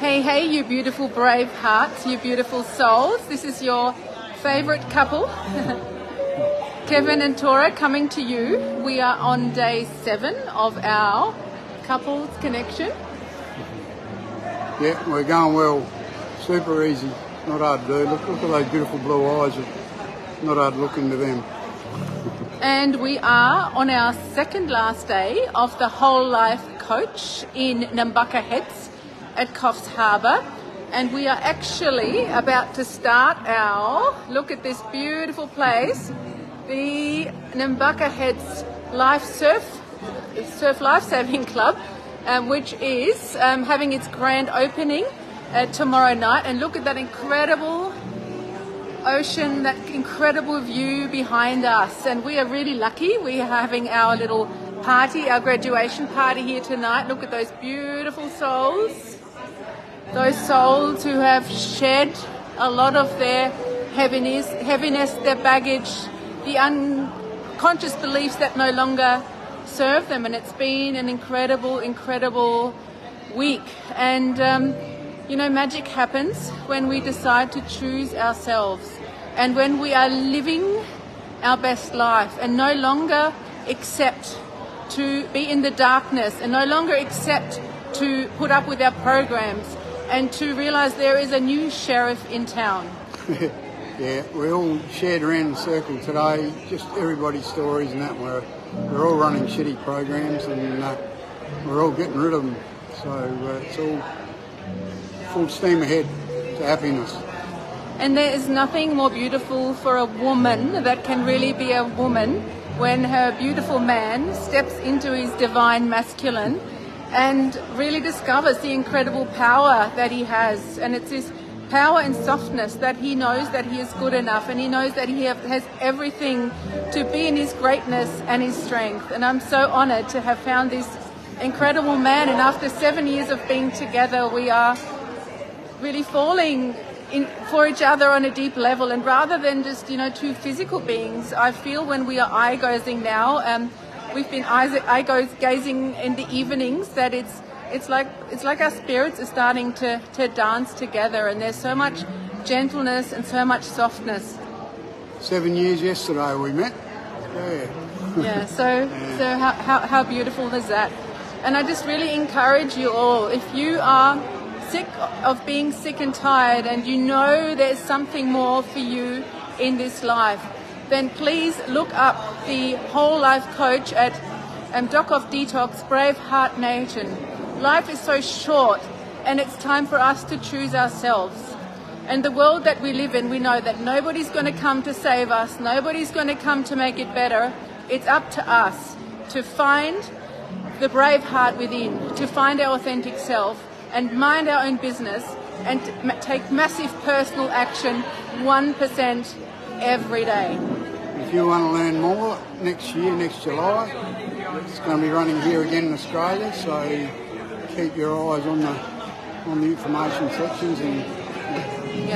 Hey, hey, you beautiful brave hearts, you beautiful souls. This is your favourite couple, Kevin and Tora, coming to you. We are on day 7 of our couples connection. Yeah, we're going well. Super easy. Not hard to do. Look at those beautiful blue eyes. Not hard to look into them. And we are on our second last day of the Whole Life Coach in Nambucca Heads at Coffs Harbour. And we are actually about to start our, look at this beautiful place, the Nambucca Heads Surf Lifesaving Club, which is having its grand opening tomorrow night. And look at that incredible ocean, that incredible view behind us. And we are really lucky. We are having our little party, our graduation party here tonight. Look at those beautiful souls. Those souls who have shed a lot of their heaviness, their baggage, the unconscious beliefs that no longer serve them. And it's been an incredible, incredible week. And, magic happens when we decide to choose ourselves and when we are living our best life and no longer accept to be in the darkness and no longer accept to put up with our programs and to realise there is a new sheriff in town. Yeah, we all shared around the circle today, just everybody's stories and that. We're all running shitty programs and we're all getting rid of them. So it's all full steam ahead to happiness. And there is nothing more beautiful for a woman that can really be a woman when her beautiful man steps into his divine masculine and really discovers the incredible power that he has. And it's this power and softness that he knows that he is good enough and he knows that he has everything to be in his greatness and his strength. And I'm so honoured to have found this incredible man. And after 7 years of being together, we are really falling for each other on a deep level. And rather than just, two physical beings, I feel when we are eye-gazing now, we've been eye-gazing in the evenings, that it's like our spirits are starting to dance together, and there's so much gentleness and so much softness. 7 years yesterday we met. Yeah. So how beautiful is that? And I just really encourage you all, if you are sick of being sick and tired and you know there's something more for you in this life, then please look up the Whole Life Coach at Doc of Detox, BraveHeart Nation. Life is so short and it's time for us to choose ourselves. And the world that we live in, we know that nobody's going to come to save us, nobody's going to come to make it better. It's up to us to find the brave heart within, to find our authentic self and mind our own business and take massive personal action, 1% every day. If you want to learn more, next July, it's going to be running here again in Australia, so keep your eyes on the information sections.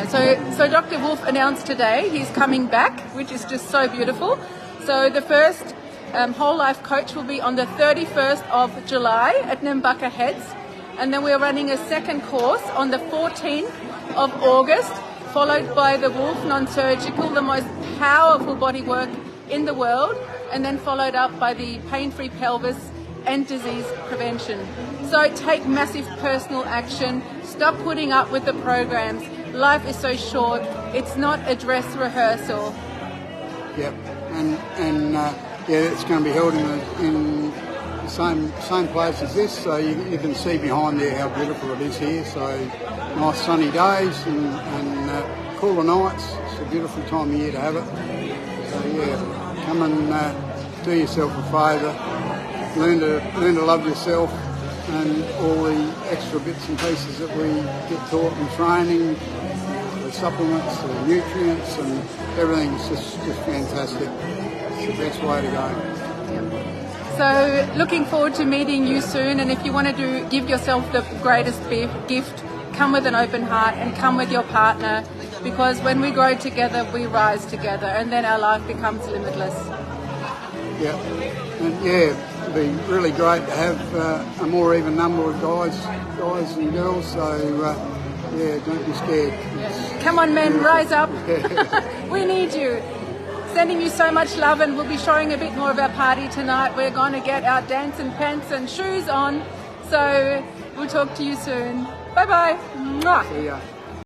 So Dr. Wolf announced today he's coming back, which is just so beautiful. So the first Whole Life Coach will be on the 31st of July at Nambucca Heads. And then we're running a second course on the 14th of August, followed by the Wolf Non-Surgical, the most powerful bodywork in the world, and then followed up by the pain-free pelvis and disease prevention. So take massive personal action. Stop putting up with the programs. Life is so short. It's not a dress rehearsal. Yep, and it's going to be held in the same place as this, so you can see behind there how beautiful it is here. So nice sunny days and cooler nights. It's a beautiful time of year to have it. So come and do yourself a favour, learn to love yourself and all the extra bits and pieces that we get taught in training, the supplements, the nutrients and everything. It's just fantastic. It's the best way to go. So looking forward to meeting you soon, and if you want to give yourself the greatest gift, come with an open heart and come with your partner, because when we grow together, we rise together, and then our life becomes limitless. Yeah, and be really great to have a more even number of guys and girls. So yeah, don't be scared. Come on, men, rise up. We need you. Sending you so much love, and we'll be showing a bit more of our party tonight. We're going to get our dancing pants and shoes on. So we'll talk to you soon. Bye-bye. Mwah. See ya.